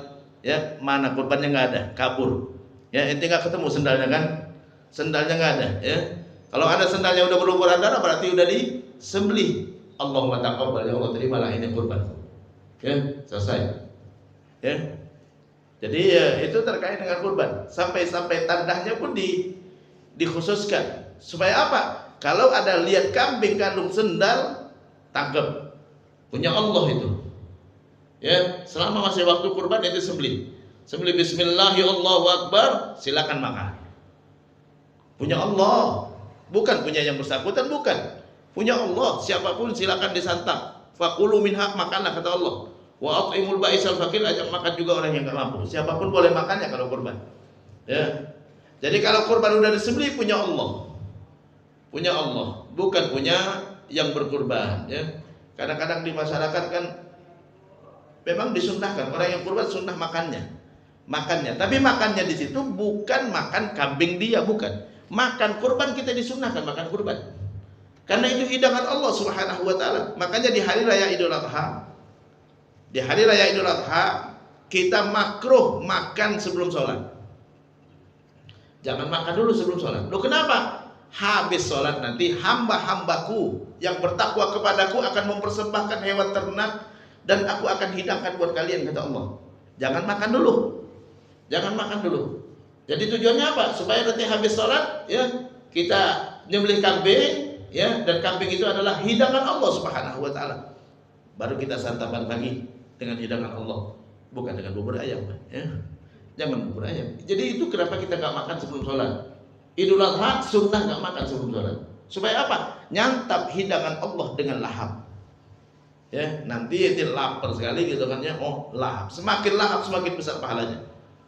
ya, mana kurbannya nggak ada, kabur. Ya, ente nggak ketemu sendalnya kan? Sendalnya nggak ada, ya. Kalau ada sendalnya udah berlumuran darah, berarti udah disembelih. Allahumma taqabbal, ya Allah terimalah ini kurban. Ya, selesai. Ya. Jadi ya, itu terkait dengan kurban. Sampai tandanya pun dikhususkan. Supaya apa? Kalau ada lihat kambing kandung sendal, tangkap. Punya Allah itu. Ya, selama masih waktu kurban itu sembelih. Sembelih bismillah, ya Allahu akbar, silakan makan. Punya Allah, bukan punya yang bersangkutan, bukan. Punya Allah, siapapun silakan disantap. Faqulu minha, makanlah kata Allah. Wa at'imul ba'isal fakir, ajak makan juga orang yang enggak mampu. Siapapun boleh makannya kalau kurban. Ya. Jadi kalau kurban udah disembelih, punya Allah. Punya Allah, bukan punya yang berkurban, ya. Kadang-kadang di masyarakat kan memang disunnahkan orang yang kurban sunnah makannya, tapi makannya di situ bukan makan kambing dia, bukan. Makan kurban kita disunnahkan makan kurban. Karena itu hidangan Allah Subhanahu wa taala. Makanya di hari raya Idul Adha, kita makruh makan sebelum sholat. Jangan makan dulu sebelum sholat. Loh, kenapa? Habis sholat nanti hamba-hambaku yang bertakwa kepadaku akan mempersembahkan hewan ternak dan aku akan hidangkan buat kalian, kata Allah. Jangan makan dulu. Jadi tujuannya apa? Supaya nanti habis sholat, ya, kita nyembelih kambing, ya, dan kambing itu adalah hidangan Allah Subhanahu wa taala. Baru kita santapan pagi dengan hidangan Allah, bukan dengan bubur ayam, ya. Jangan bubur ayam. Jadi itu kenapa kita nggak makan sebelum sholat. Idul Adha sunnah nggak makan sebelum sholat. Supaya apa? Nyantap hidangan Allah dengan lahap. Ya, nanti ente lapar sekali gitu kan, ya. Oh, lahap. Semakin lahap semakin besar pahalanya.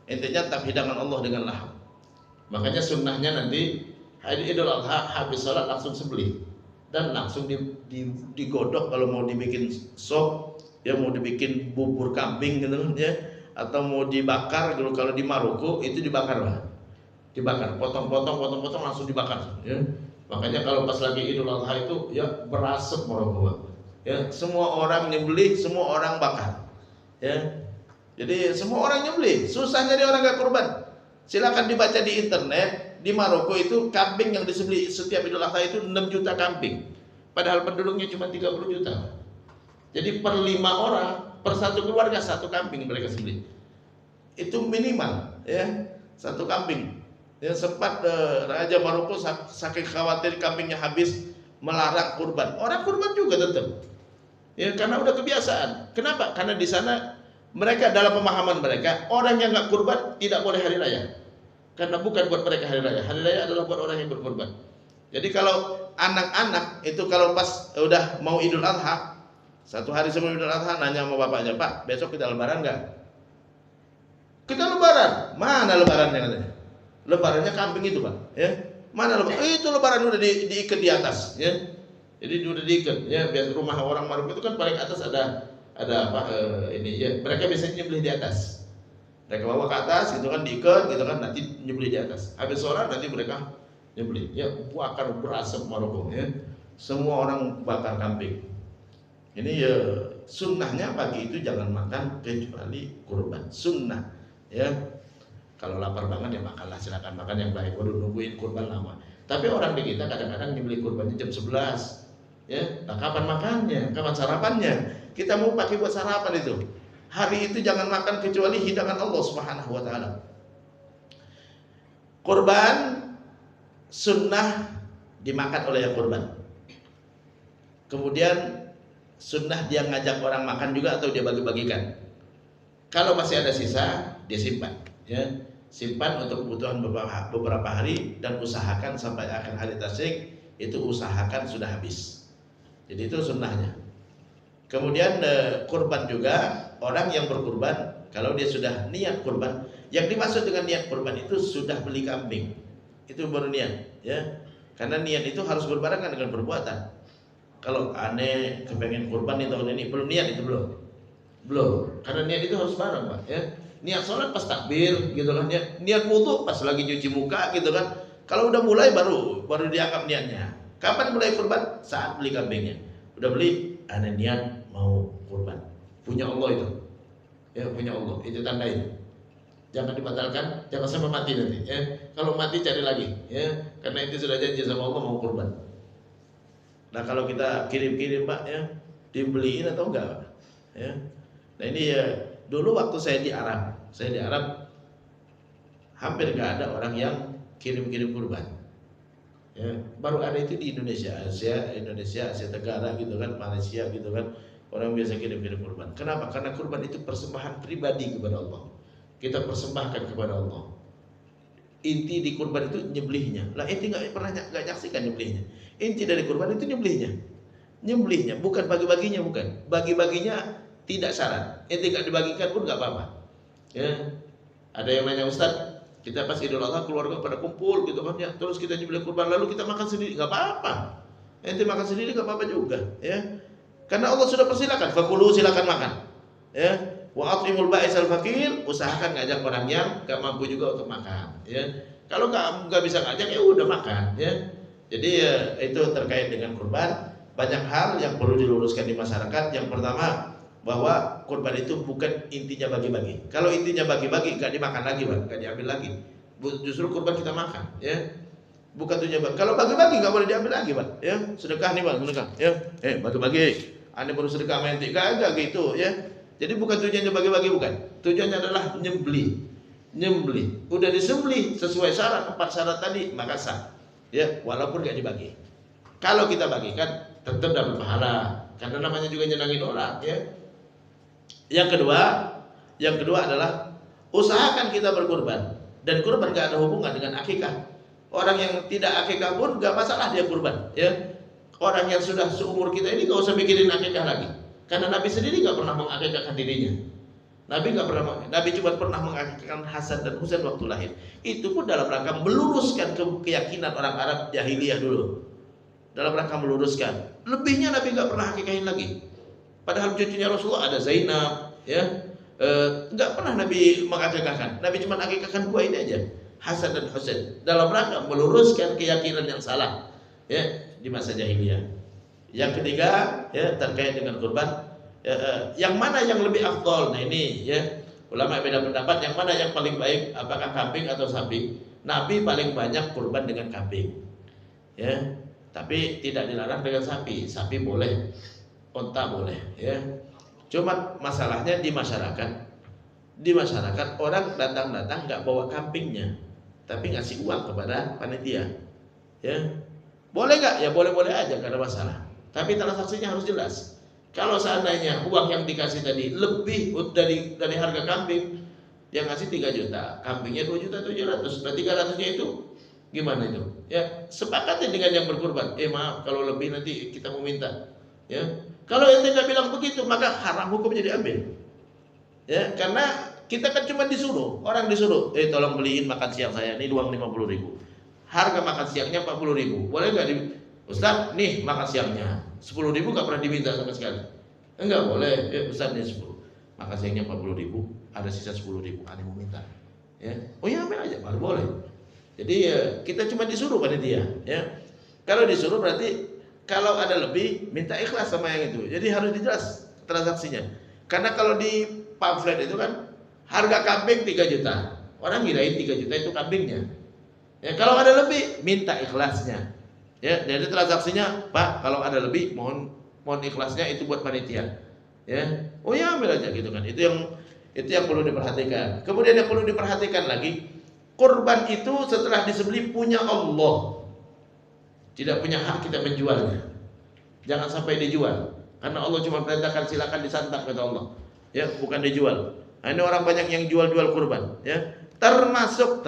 Ente nyantap hidangan Allah dengan lahap. Makanya sunnahnya nanti hari Idul Adha habis sholat langsung sembelih dan langsung digodok kalau mau dibikin sop, ya, mau dibikin bubur kambing gitu, ya, atau mau dibakar. Kalau di Maroko itu dibakar, Pak. Dibakar, potong-potong langsung dibakar, ya. Makanya kalau pas lagi Idul Adha itu, ya, berasap Maroko, Pak. Ya, semua orang nyembelih, semua orang bakar, ya. Jadi semua orang nyembelih, susah jadi orang gak kurban. Silakan dibaca di internet. Di Maroko itu kambing yang disembelih setiap Idul Adha itu 6 juta kambing. Padahal penduduknya cuma 30 juta. Jadi per 5 orang, per satu keluarga satu kambing mereka sembelih. Itu minimal, ya, satu kambing. Ya, sempat Raja Maroko saking khawatir kambingnya habis melarang kurban. Orang kurban juga tetap. Ya, karena udah kebiasaan. Kenapa? Karena di sana mereka dalam pemahaman mereka orang yang nggak kurban tidak boleh hari raya. Karena bukan buat mereka hari raya. Hari raya adalah buat orang yang berkurban. Jadi kalau anak-anak itu kalau pas udah mau Idul Adha, satu hari sebelum Idul Adha nanya sama bapaknya, "Pak, besok kita lebaran nggak?" "Kita lebaran." "Mana lebarannya?" katanya. "Lebarannya kambing itu, Pak." "Ya, mana lebaran?" "Itu lebaran udah diikat di atas." Ya. Jadi udah diikat. Ya, biasa rumah orang Maroko itu kan paling atas ada apa ini, ya. Mereka biasanya nyembelih di atas. Mereka bawa ke atas gitu kan, diikat gitu kan, nanti nyembelih di atas. Habis sholat nanti mereka nyembelih. Ya, bakar berasap Maroko, ya. Semua orang bakar kambing. Ini ya sunnahnya pagi itu jangan makan kecuali kurban. Sunnah, ya. Kalau lapar banget ya makanlah, silakan makan yang baik. Waduh, nungguin kurban lama. Tapi orang di kita kadang-kadang nyembelih kurbannya jam 11. Ya, nah kapan makannya? Kapan sarapannya? Kita mau pakai buat sarapan itu. Hari itu jangan makan kecuali hidangan Allah Subhanahu wa taala. Kurban sunnah dimakan oleh yang kurban. Kemudian sunnah dia ngajak orang makan juga atau dia bagi-bagikan. Kalau masih ada sisa, dia simpan, ya. Simpan untuk kebutuhan beberapa hari dan usahakan sampai akhir hari tasyrik itu usahakan sudah habis. Jadi itu sunnahnya. Kemudian kurban juga, orang yang berkurban kalau dia sudah niat kurban, yang dimaksud dengan niat kurban itu sudah beli kambing, itu baru niat, ya. Karena niat itu harus berbarengan dengan perbuatan. Kalau aneh kepengen kurban di tahun ini, belum niat itu belum. Karena niat itu harus bareng, Pak, ya. Niat sholat pas takbir gitu kan, niat wudu pas lagi cuci muka gitu kan. Kalau udah mulai baru dianggap niatnya. Kapan mulai kurban? Saat beli kambingnya. Udah beli, ada niat mau kurban. Punya Allah itu. Ya, punya Allah. Itu tandain. Jangan dibatalkan, jangan sampai mati nanti, ya. Kalau mati cari lagi, ya. Karena itu sudah janji sama Allah mau kurban. Nah, kalau kita kirim-kirim, Pak, ya, dibeliin atau enggak, Pak? Ya. Nah, ini ya, dulu waktu saya di Arab hampir enggak ada orang yang kirim-kirim kurban. Ya, baru ada itu di Indonesia, Asia Tenggara gitu kan, Malaysia gitu kan, orang biasa kirim-kirim kurban. Kenapa? Karena kurban itu persembahan pribadi kepada Allah. Kita persembahkan kepada Allah. Inti di kurban itu nyembelihnya. Lah inti nggak pernah nggak nyaksikan nyembelihnya. Inti dari kurban itu nyembelihnya, bukan bagi-baginya, bukan. Bagi-baginya tidak syarat. Inti nggak dibagikan pun nggak apa-apa. Ya, ada yang nanya, Ustaz, kita pas Idul Adha keluarga pada kumpul gitu kan ya, terus kita nyembelih kurban lalu kita makan sendiri, nggak apa-apa. Ente makan sendiri nggak apa-apa juga, ya. Karena Allah sudah persilakan, fakulu, silakan makan, ya. Wa at'imul ba'isal fakir, usahakan ngajak orang yang nggak mampu juga untuk makan, ya. Kalau nggak bisa ngajak ya udah makan, ya. Jadi ya, itu terkait dengan kurban. Banyak hal yang perlu diluruskan di masyarakat. Yang pertama, bahwa kurban itu bukan intinya bagi-bagi. Kalau intinya bagi-bagi, nggak dimakan lagi, Pak, nggak diambil lagi. Justru kurban kita makan, ya. Bukan tujuan bagi. Kalau bagi-bagi nggak boleh diambil lagi, Pak, ya. Sedekah nih, Pak, sedekah, ya. Bagi-bagi. Anda baru sedekah mentik, enggak gitu, ya. Jadi bukan tujuannya bagi-bagi, bukan. Tujuannya adalah nyembelih. Udah disembelih sesuai syarat, 4 syarat tadi, maka sah. Ya, walaupun nggak dibagi. Kalau kita bagikan, tetap dapat pahala. Karena namanya juga nyenangin orang, ya. Yang kedua adalah usahakan kita berkurban, dan kurban gak ada hubungan dengan akikah. Orang yang tidak akikah pun gak masalah dia kurban, ya. Orang yang sudah seumur kita ini gak usah mikirin akikah lagi, karena Nabi sendiri gak pernah mengakikahkan dirinya. Nabi cuma pernah mengakikahkan Hasan dan Husain waktu lahir. Itu pun dalam rangka meluruskan keyakinan orang Arab jahiliyah dulu. Dalam rangka meluruskan. Lebihnya Nabi gak pernah akikahin lagi. Padahal cucunya Rasulullah ada Zainab, ya. Nggak pernah Nabi mengakikahkan. Nabi cuma akikahkan 2 ini aja, Hasan dan Husain, dalam rangka meluruskan keyakinan yang salah, ya, di masa jahiliyah. Yang ketiga, ya, terkait dengan kurban, yang mana yang lebih afdol. Nah ini, ya, ulama beda pendapat yang mana yang paling baik, apakah kambing atau sapi. Nabi paling banyak kurban dengan kambing, ya. Tapi tidak dilarang dengan sapi. Sapi boleh, unta boleh, ya. Cuma masalahnya di masyarakat orang datang nggak bawa kambingnya, tapi ngasih uang kepada panitia, ya. Boleh nggak? Ya boleh-boleh aja, karena masalah. Tapi transaksinya harus jelas. Kalau seandainya uang yang dikasih tadi lebih dari harga kambing, dia ngasih 3 juta, kambingnya 2.700.000, berarti 300-nya itu gimana itu? Ya, sepakati dengan yang berkurban. Maaf, kalau lebih nanti kita mau minta, ya. Kalau ente nggak bilang begitu, maka haram hukumnya diambil, ya. Karena kita kan cuma disuruh, orang disuruh, tolong beliin makan siang saya, ini uang 50.000, harga makan siangnya 40.000, boleh nggak Ustaz, nih makan siangnya 10.000, nggak pernah diminta sama sekali. Enggak boleh, Ustaz, nih 10, makan siangnya 40.000, ada sisa 10.000, aneh mau minta, ya. Oh ya, ambil aja, baru boleh. Jadi ya, kita cuma disuruh panitia, ya. Kalau disuruh berarti kalau ada lebih minta ikhlas sama yang itu. Jadi harus dijelas transaksinya. Karena kalau di pamflet itu kan harga kambing 3 juta. Orang kirain 3 juta itu kambingnya. Ya, kalau ada lebih minta ikhlasnya. Ya, jadi transaksinya, Pak, kalau ada lebih mohon ikhlasnya itu buat panitia. Ya. Oh ya, ambil aja gitu kan. Itu yang perlu diperhatikan. Kemudian yang perlu diperhatikan lagi, kurban itu setelah disembelih punya Allah. Tidak punya hak kita menjualnya. Jangan sampai dijual. Karena Allah cuma perintahkan silakan disantap, kata Allah. Ya, bukan dijual. Nah, ini orang banyak yang jual-jual kurban, ya. Termasuk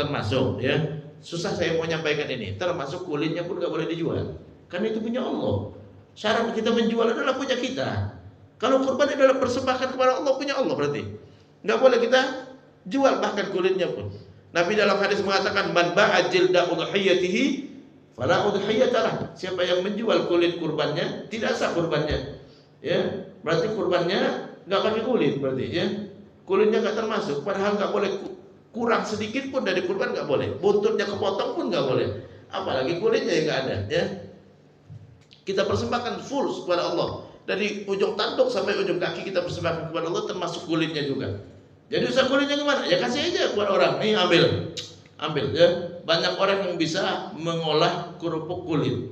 ya. Susah saya mau nyampaikan ini. Termasuk kulitnya pun gak boleh dijual. Karena itu punya Allah. Syarat kita menjual adalah punya kita. Kalau kurban adalah persembahkan kepada Allah, punya Allah berarti. Nggak boleh kita jual bahkan kulitnya pun. Nabi dalam hadis mengatakan, man ba'a jilda udhiyatihi fala udhiyatalah. Siapa yang menjual kulit kurbannya, tidak sah kurbannya. Ya, berarti kurbannya nggak pakai kulit berarti ya. Kulitnya nggak termasuk, padahal nggak boleh kurang sedikit pun dari kurban, nggak boleh. Buntutnya kepotong pun nggak boleh. Apalagi kulitnya yang nggak ada ya. Kita persembahkan full kepada Allah. Dari ujung tanduk sampai ujung kaki kita persembahkan kepada Allah, termasuk kulitnya juga. Jadi usah kulitnya gimana? Ya kasih aja kepada orang. Nih ambil ya. Banyak orang yang bisa mengolah kerupuk kulit.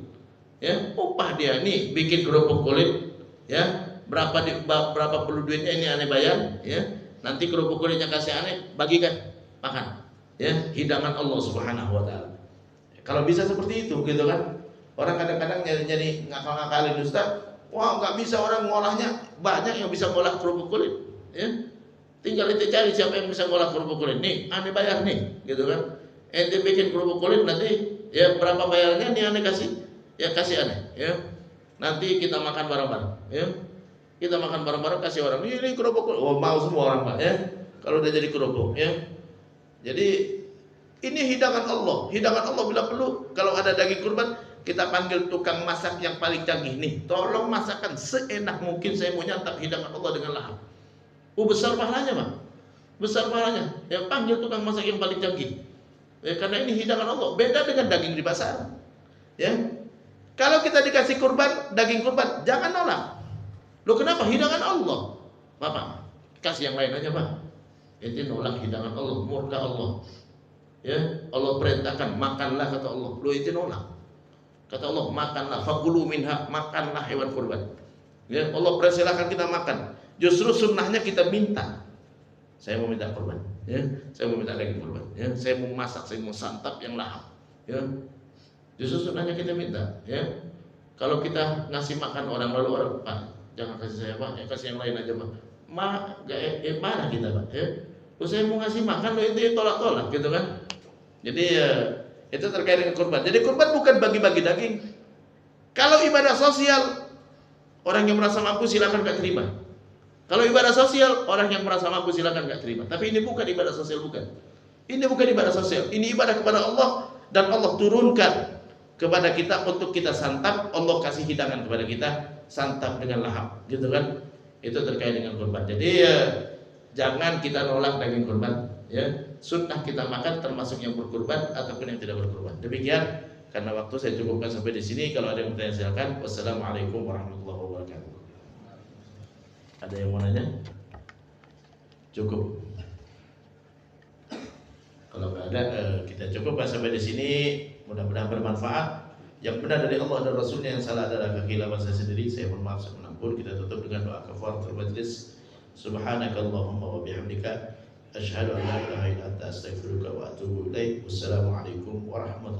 Ya, upah dia nih bikin kerupuk kulit. Ya, berapa perlu duitnya ini aneh bayar. Ya, nanti kerupuk kulitnya kasih aneh bagikan makan. Ya, hidangan Allah Subhanahu Wa Taala. Kalau bisa seperti itu, gitu kan? Orang kadang-kadang nyari ngakal-ngakalin Ustaz. Wah, nggak bisa orang ngolahnya, banyak yang bisa ngolah kerupuk kulit. Ya. Tinggal ente cari siapa yang bisa ngolah kerupuk kulit. Nih, ane bayar nih, gitu kan. Ente bikin kerupuk kulit nanti ya berapa bayarnya nih ane kasih. Ya kasih ane, ya. Nanti kita makan bareng-bareng, ya. Kita makan bareng-bareng kasih orang. Ini kerupuk kulit. Oh, mau semua orang, Pak, ya. Kalau udah jadi kerupuk, ya. Jadi ini hidangan Allah. Hidangan Allah bila perlu kalau ada daging kurban, kita panggil tukang masak yang paling canggih. Nih, tolong masakkan seenak mungkin, saya mau nyantap hidangan Allah dengan lahap. Besar pahalanya, Pak. Besar pahalanya. Ya, panggil tukang masak yang paling canggih. Ya, karena ini hidangan Allah. Beda dengan daging di pasar. Ya. Kalau kita dikasih kurban, daging kurban, jangan nolak. Loh, kenapa? Hidangan Allah. Bapak, kasih yang lain aja, Pak. Itu nolak hidangan Allah, murka Allah. Ya, Allah perintahkan makanlah, kata Allah. Loh, itu nolak. Kata Allah, makanlah, fakulu minha, makanlah hewan kurban. Ya, Allah persilahkan kita makan. Justru sunnahnya kita minta. Saya mau minta kurban, ya. Saya mau minta daging kurban, ya. Saya mau masak, saya mau santap yang lahap, ya. Justru sunnahnya kita minta, ya. Kalau kita ngasih makan orang lalu orang, Pak, jangan kasih saya, Pak, ya kasih yang lain aja, Pak. Mana kita, Pak, ya. Saya mau ngasih makan, lo itu tolak-tolak, gitu kan. Jadi itu terkait dengan kurban. Jadi kurban bukan bagi-bagi daging. Kalau ibadah sosial, orang yang merasa mampu silakan gak terima. Kalau ibadah sosial, orang yang merasa mampu silakan gak terima. Tapi ini bukan ibadah sosial, bukan. Ini bukan ibadah sosial. Ini ibadah kepada Allah, dan Allah turunkan kepada kita untuk kita santap. Allah kasih hidangan kepada kita, santap dengan lahap, gitu kan. Itu terkait dengan kurban. Jadi jangan kita nolak daging kurban, ya. Sunnah kita makan termasuk yang berkurban ataupun yang tidak berkurban. Demikian, karena waktu saya cukupkan sampai di sini. Kalau ada yang bertanya silakan. Wassalamualaikum warahmatullahi wabarakatuh. Ada yang mau nanya? Cukup. Kalau nggak ada, kita cukupkan sampai di sini. Mudah-mudahan bermanfaat. Yang benar dari Allah dan Rasulnya, yang salah adalah kekhilafan saya sendiri. Saya mohon maaf, saya menampur. Kita tutup dengan doa kafaratul majlis. Subhanakallahumma wa bihamdika, asyhadu an la ilaha illa anta, astaghfiruka wa atubu ilaik. Wassalamualaikum warahmatullahi wabarakatuh.